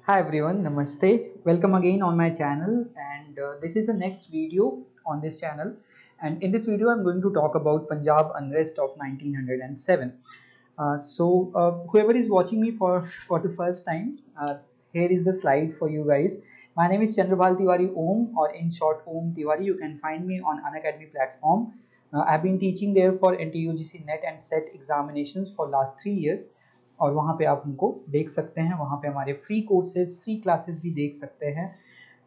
Hi everyone, Namaste. Welcome again on my channel, and this is the next video on this channel. And in this video, I'm going to talk about Punjab unrest of 1907. Whoever is watching me for the first time, here is the slide for you guys. My name is Chandrabal Tiwari Om, or in short Om Tiwari. You can find me on Unacademy platform. I've been teaching there for NTUGC NET and SET examinations for last 3 years. और वहाँ पे आप उनको देख सकते हैं, वहाँ पे हमारे फ्री कोर्सेज फ्री क्लासेस भी देख सकते हैं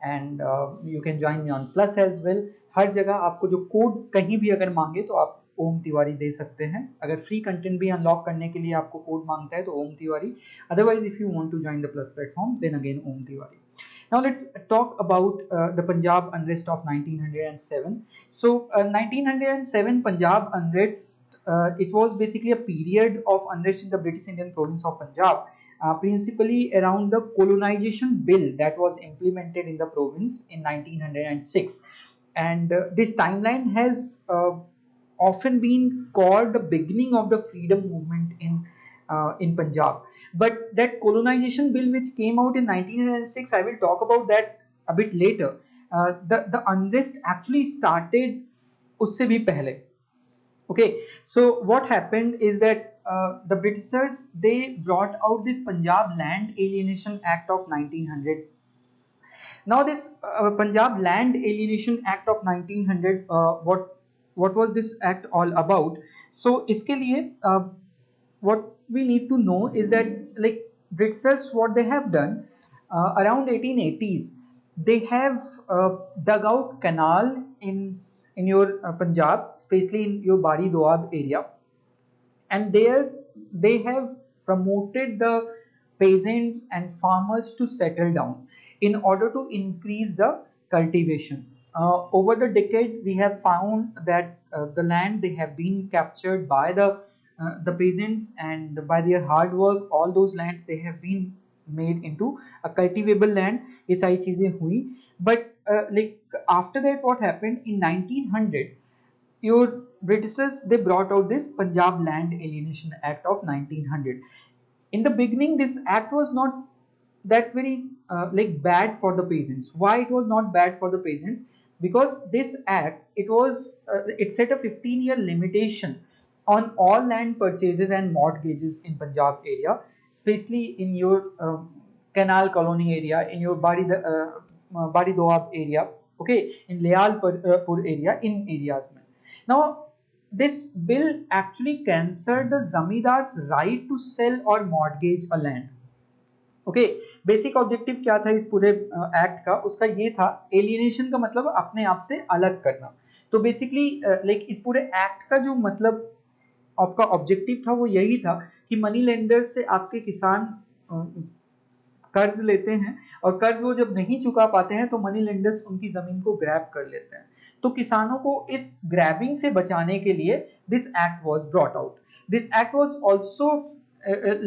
and you can join me on plus as well. हर जगह आपको जो कोड कहीं भी अगर मांगे तो आप ओम तिवारी दे सकते हैं। अगर फ्री कंटेंट भी अनलॉक करने के लिए आपको कोड मांगता है तो Om Tiwari, otherwise if you want to join the plus platform then again Om Tiwari. Now let's talk about the Punjab unrest of 1907. 1907 Punjab unrest, it was basically a period of unrest in the British Indian province of Punjab, principally around the colonization bill that was implemented in the province in 1906. And this timeline has often been called the beginning of the freedom movement in Punjab. But that colonization bill which came out in 1906, I will talk about that a bit later. The unrest actually started usse bhi pehle. Okay, so what happened is that the Britishers, they brought out this Punjab Land Alienation Act of 1900. Now this Punjab Land Alienation Act of 1900, what was this act all about? So iske liye what we need to know is that, like, Britishers, what they have done around 1880s, they have dug out canals in your Punjab, especially in your Bari Doab area, and there they have promoted the peasants and farmers to settle down in order to increase the cultivation. Over the decade, we have found that the land, they have been captured by the peasants, and by their hard work all those lands, they have been made into a cultivable land. ये सारी चीजें हुई, but like after that what happened in 1900, your Britishers, they brought out this Punjab Land Alienation Act of 1900. In the beginning, this act was not that very like bad for the peasants. Why it was not bad for the peasants? Because this act, it set a 15-year limitation on all land purchases and mortgages in Punjab area, especially in your canal colony area, in your Bari Doab area, okay, in Lealpur area, in areas. Now, this bill actually cancelled the Zamidar's right to sell or mortgage a land. Okay, basic objective क्या था इस पूरे act का? उसका ये था, alienation का मतलब अपने आप से अलग करना। तो बेसिकली लाइक इस पूरे एक्ट का जो मतलब आपका ऑब्जेक्टिव था वो यही था कि मनी लेंडर से आपके किसान कर्ज लेते हैं, और कर्ज वो जब नहीं चुका पाते हैं तो मनी लेंडर्स उनकी जमीन को ग्रैब कर लेते हैं। तो किसानों को इस ग्रैबिंग से बचाने के लिए this act was brought out. This act was also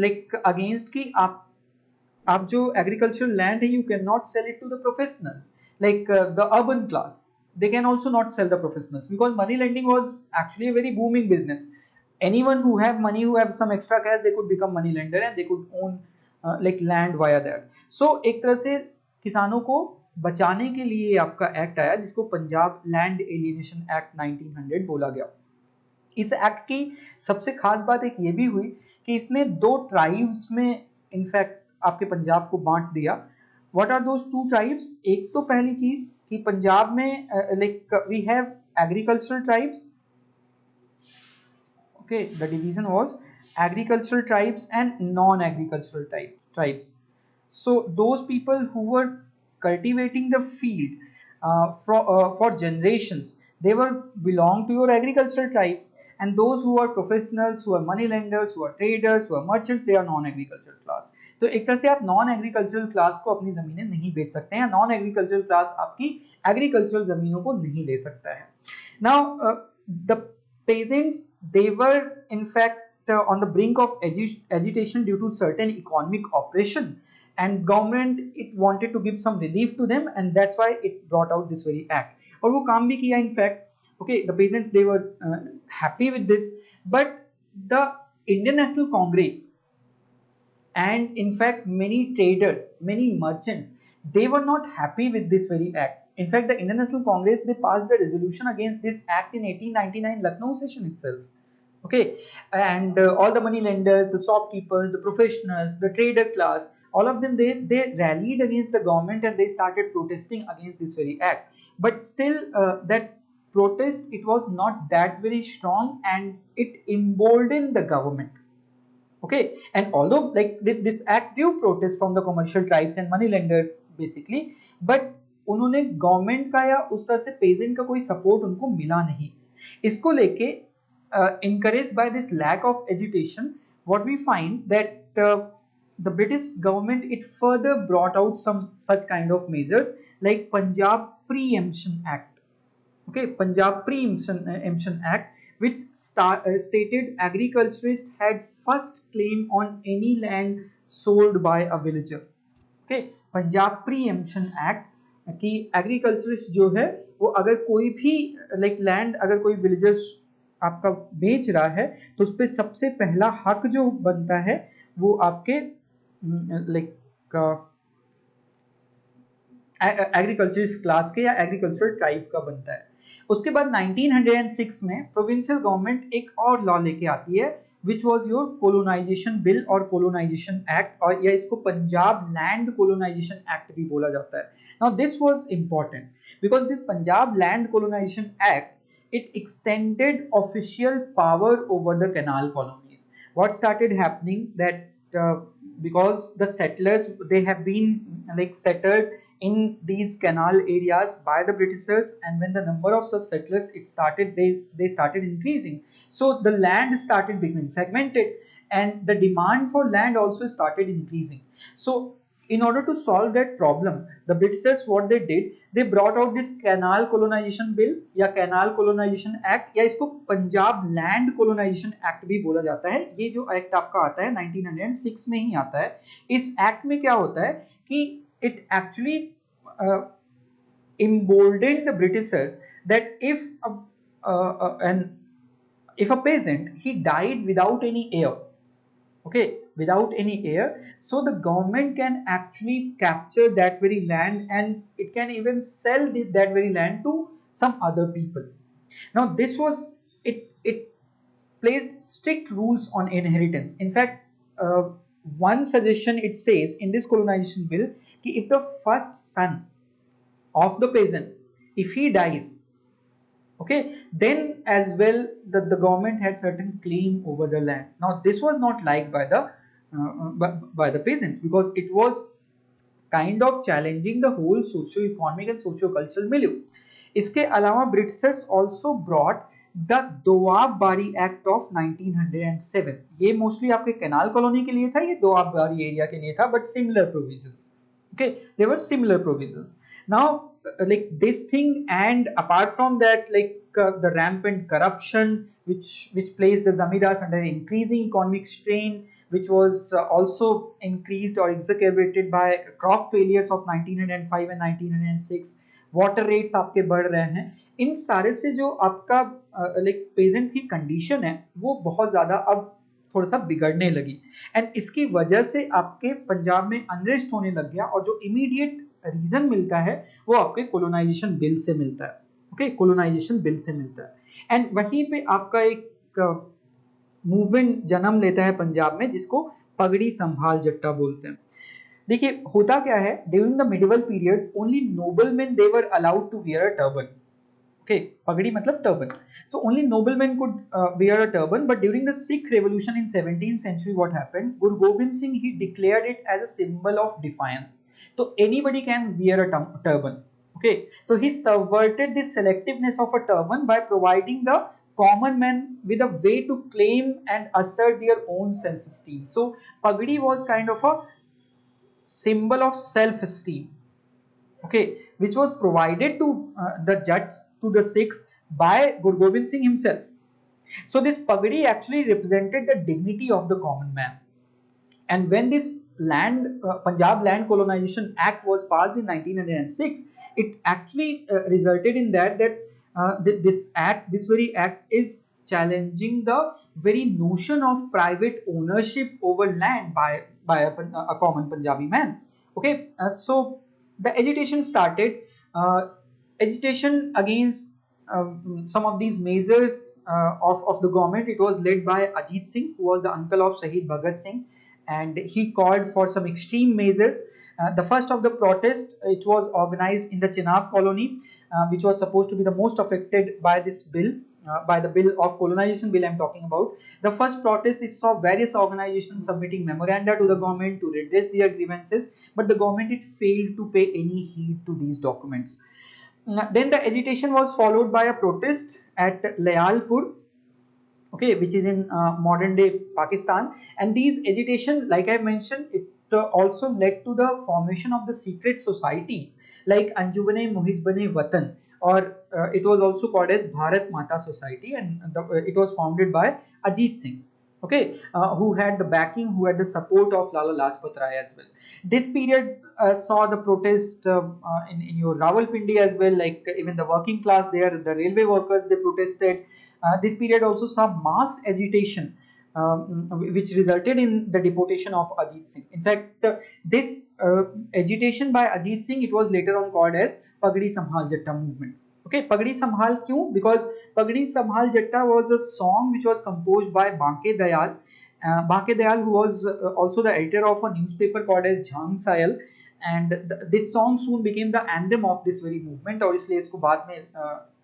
like against कि आप जो एग्रीकल्चरल लैंड है, you can not sell it to the professionals, like the urban class, they can also not sell the professionals, because money lending was actually a very booming business. Anyone who have money, who have some extra cash, they could become money lender and they could own like land via that. So एक तरह से किसानों को बचाने के लिए आपका act आया, जिसको पंजाब लैंड एलियनेशन एक्ट 1900 बोला गया। इस एक्ट की सबसे खास बात एक ये भी हुई कि इसने दो ट्राइब्स में इनफैक्ट आपके पंजाब को बांट दिया। What are those two tribes? एक तो पहली चीज कि पंजाब में like we have agricultural tribes, okay, the division was agricultural tribes and non-agricultural tribes. So those people who were cultivating the field for generations, they were belong to your agricultural tribes, and those who are professionals, who are money lenders, who are traders, who are merchants, they are non-agricultural class. तो एक तरह से आप non agricultural class को अपनी जमीनें नहीं बेच सकते हैं, नॉन एग्रीकल्चरल क्लास आपकी एग्रीकल्चरल जमीनों को नहीं ले सकता है। Now the peasants, they were in fact on the brink of agitation due to certain economic oppression, and government, it wanted to give some relief to them, and that's why it brought out this very act, और वो काम भी किया in fact. Okay, the peasants, they were happy with this, but the Indian National Congress and in fact many traders, many merchants, they were not happy with this very act. In fact, the Indian National Congress, they passed the resolution against this act in 1899 Lucknow session itself. Okay, and all the money lenders, the shopkeepers, the professionals, the trader class, all of them, they rallied against the government and they started protesting against this very act. But still, that protest, it was not that very strong, and it emboldened the government. Okay, and although like this act drew protest from the commercial tribes and money lenders basically, but उन्होंने government का या उस तरह से pageant का कोई support उनको मिला नहीं. इसको लेके encouraged by this lack of agitation, what we find that the British government, it further brought out some such kind of measures like Punjab Preemption Act. Okay, Punjab Preemption Act, which stated agriculturists had first claim on any land sold by a villager. Okay, Punjab Preemption Act कि agriculturist जो है वो अगर कोई भी like land अगर कोई villagers आपका बेच रहा है तो उस पर सबसे पहला हक जो बनता है वो आपके लाइक एग्रीकल्चरिस्ट क्लास के या एग्रीकल्चरल ट्राइब का बनता है. उसके बाद 1906 में प्रोविंशियल गवर्नमेंट एक और लॉ लेके आती है which was your colonization bill और colonization act, और या इसको पंजाब लैंड colonization act भी बोला जाता है. Now this was important because this Punjab land colonization act, it extended official power over the canal colonies. What started happening that because the settlers, they have been like settled in these canal areas by the Britishers, and when the number of such settlers it started, they started increasing, so the land started becoming fragmented and the demand for land also started increasing. So in order to solve that problem, the Britishers, what they did, they brought out this canal colonization bill या canal colonization act, या इसको Punjab land colonization act भी बोला जाता है. ये जो act आपका आता है 1906 में ही आता है. इस एक्ट में क्या होता है कि it actually emboldened the Britishers that if a peasant, he died without any heir, okay, without any heir, so the government can actually capture that very land and it can even sell that very land to some other people. Now this was it placed strict rules on inheritance. In fact, one suggestion it says in this colonization bill, if the first son of the peasant, if he dies, okay, then as well the government had certain claim over the land. Now this was not liked by the peasants because it was kind of challenging the whole socio-economic and socio-cultural milieu. इसके अलावा Britishers also brought the Doab बारी act of 1907. ये mostly आपके canal colony के लिए था, ये दोआब बारी एरिया के लिए था, but similar provisions. Okay, there were similar provisions. Now like this thing, and apart from that, like the rampant corruption which placed the zamindars under increasing economic strain, which was also increased or exacerbated by crop failures of 1905 and 1906. Water rates आपके बढ़ रहे हैं. इन सारे से जो आपका like pageants की condition है वो बहुत ज़्यादा अब थोड़ा सा बिगड़ने लगी, एंड इसकी वजह से आपके पंजाब में अनरेस्ट होने लग गया. और जो इमीडिएट रीजन मिलता है वो आपके कोलोनाइजेशन बिल से मिलता है. ओके, कोलोनाइजेशन बिल से मिलता है. एंड वहीं पे आपका एक मूवमेंट जन्म लेता है पंजाब में जिसको पगड़ी संभाल जट्टा बोलते हैं. देखिए होता क्या है, during the medieval period only noblemen they were allowed to wear a turban. Okay, pagadi matlab turban. So only noblemen could wear a turban. But during the Sikh revolution in 17th century, what happened? Guru Gobind Singh, he declared it as a symbol of defiance. So anybody can wear a turban. Okay, so he subverted the selectiveness of a turban by providing the common man with a way to claim and assert their own self-esteem. So pagadi was kind of a symbol of self-esteem. Okay, which was provided to the Jats, to the Sikhs, by Guru Gobind Singh himself. So this pagadi actually represented the dignity of the common man. And when this Punjab Land Colonization Act was passed in 1906, it actually resulted in that this very act is challenging the very notion of private ownership over land by a common Punjabi man. Okay, so the agitation started. Agitation against some of these measures of the government. It was led by Ajit Singh, who was the uncle of Shahid Bhagat Singh, and he called for some extreme measures. The first of the protest, it was organized in the Chenab colony, which was supposed to be the most affected by this bill, by the bill of colonization bill I'm talking about. The first protest, it saw various organizations submitting memoranda to the government to redress their grievances, but the government it failed to pay any heed to these documents. Then the agitation was followed by a protest at Layalpur, okay, which is in modern day Pakistan. And these agitation, like I mentioned, it also led to the formation of the secret societies like Anjumane Muhizbane Watan, or it was also called as Bharat Mata Society, and it was founded by Ajit Singh, okay, who had the backing, who had the support of Lala Lajpat Rai as well. This period saw the protest in your Rawalpindi as well, like even the working class there, the railway workers, they protested. This period also saw mass agitation, which resulted in the deportation of Ajit Singh. In fact, this agitation by Ajit Singh, it was later on called as Pagdi Sambhal Jatta movement. Okay, Pagdi Sambhal kyun? Because Pagdi Sambhal Jatta was a song which was composed by Banke Dayal. Banke Dayal, who was also the editor of a newspaper called as Jhang Sayal, and this song soon became the anthem of this very movement, और इसलिए इसको बाद में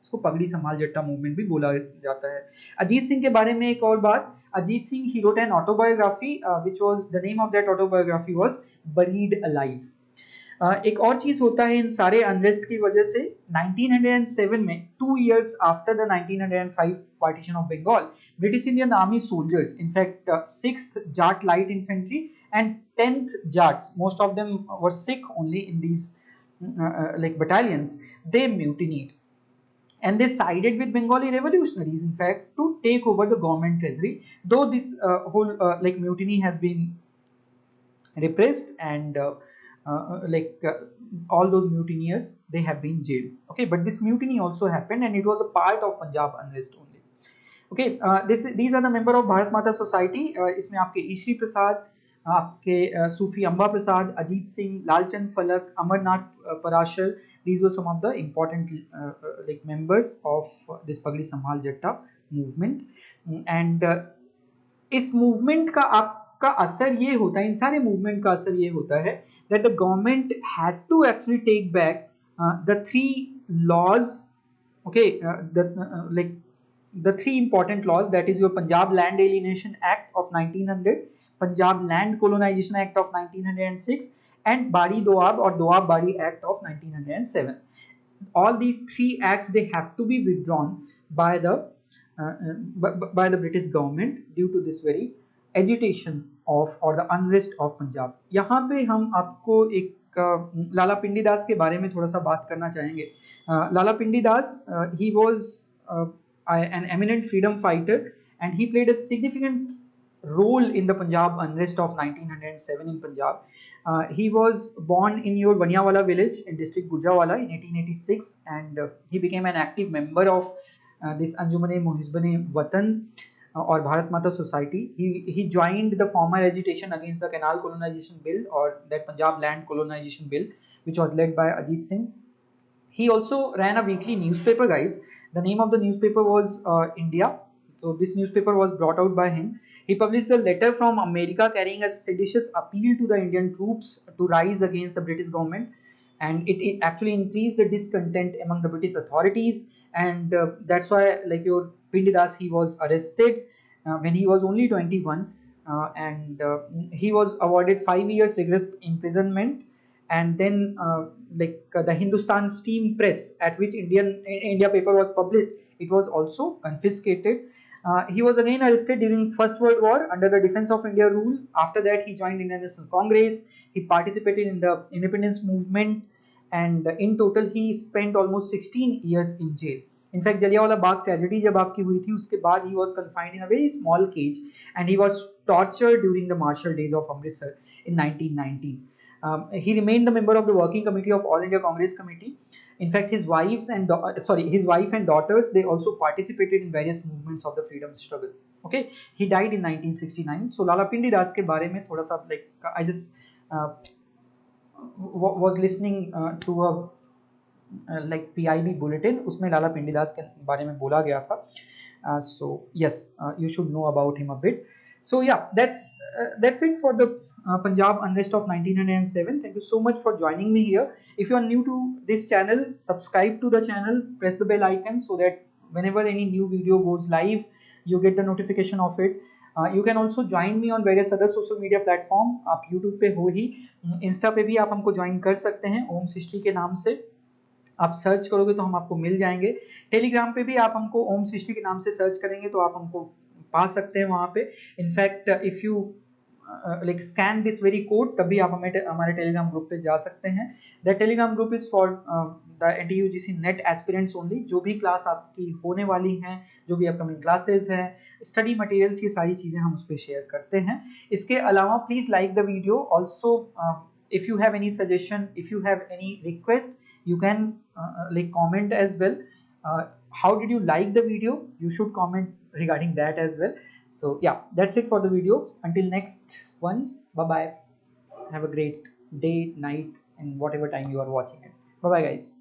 इसको पगड़ी संभाल जट्टा movement भी बोला जाता है. अजीत सिंह के बारे में एक और बात, Ajit Singh he wrote an autobiography which was the name of that autobiography was Buried Alive. एक और चीज होता है इन सारे अनरेस्ट की वजह से 1907 में 2 years after the 1905 partition of Bengal, British Indian Army soldiers, in fact 6th Jat Light Infantry and 10th Jats, most of them were Sikh only in these like battalions, they mutinied and they sided with Bengali revolutionaries, in fact, to take over the government treasury. Though this whole like mutiny has been repressed and all those mutineers, they have been jailed. Okay, but this mutiny also happened and it was a part of Punjab unrest only. Okay, these are the member of Bharat Mata Society. इसमें आपके ईश्वरी प्रसाद, आपके सूफी Amba Prasad, Ajit Singh, Lalchand Phalak, Amarnath Parashar. These were some of the important like members of this Pagdi Sambhal Jatta movement. And इस movement का आपका असर ये होता है, इन सारे मूवमेंट का असर ये होता है that the government had to actually take back the 3 laws, okay, the 3 important laws, that is your Punjab Land Alienation Act of 1900, Punjab Land Colonization Act of 1906, and Bari Doab or Doab Bari Act of 1907. All these 3 acts, they have to be withdrawn by the British government due to this very agitation of or the unrest of Punjab. यहाँ पे हम आपको एक लाला पिंडी दास के बारे में थोड़ा सा बात करना चाहेंगे. लाला पिंडी दास, he was an eminent freedom fighter and he played a significant role in the Punjab unrest of 1907 in Punjab. He was born in your Vaniawala village in district Gujranwala in 1886 and he became an active member of this Anjumane Muhizbane Watan or Bharat Mata Society. He joined the former agitation against the Canal Colonization Bill or that Punjab Land Colonization Bill, which was led by Ajit Singh. He also ran a weekly newspaper, guys. The name of the newspaper was India. So this newspaper was brought out by him. He published a letter from America carrying a seditious appeal to the Indian troops to rise against the British government, and it actually increased the discontent among the British authorities, and that's why like your Pindidas, he was arrested when he was only 21 and he was awarded 5 years rigorous imprisonment, and then the Hindustan Steam Press at which India paper was published, it was also confiscated. He was again arrested during First World War under the Defense of India rule. After that, he joined Indian National Congress. He participated in the independence movement, and in total, he spent almost 16 years in jail. In fact, Jallianwala Bagh tragedy जब आपकी हुई थी उसके बाद he was confined in a very small cage and he was tortured during the martial days of Amritsar in 1919. He remained a member of the working committee of All India Congress Committee. In fact, his wife and daughters, they also participated in various movements of the freedom struggle. Okay, he died in 1969. So Lala Pindi Das के बारे में थोड़ा सा like I just was listening to a like PIB bulletin, उसमें लाला पिंडीदास के बारे में बोला गया था. So yes, you should know about him a bit. So yeah, that's it for the Punjab unrest of 1907. Thank you so much for joining me here. If you are new to this channel, subscribe to the channel, press the bell icon so that whenever any new video goes live, you get the notification of it. You can also join me on various other social media platform. आप YouTube पे हो ही, Insta पे भी आप हमको join कर सकते हैं ओम्स हिस्ट्री के नाम से. आप सर्च करोगे तो हम आपको मिल जाएंगे. टेलीग्राम पे भी आप हमको ओम्स हिस्ट्री के नाम से सर्च करेंगे तो आप हमको पा सकते हैं वहां पे. In fact if you like scan this very code तब भी आप हमारे टेलीग्राम ग्रुप पे जा सकते हैं. The Telegram group is for the NTUGC net aspirants only. जो भी क्लास आपकी होने वाली हैं, जो भी अपकमिंग क्लासेस हैं, स्टडी मटेरियल्स, ये सारी चीज़ें हम उस पर शेयर करते हैं. इसके अलावा please like the video. Also if you have any suggestion, if you have any request, you can like comment as well. How did you like the video? You should comment regarding that as well. So yeah, that's it for the video. Until next one, bye bye. Have a great day, night, and whatever time you are watching it. Bye bye guys.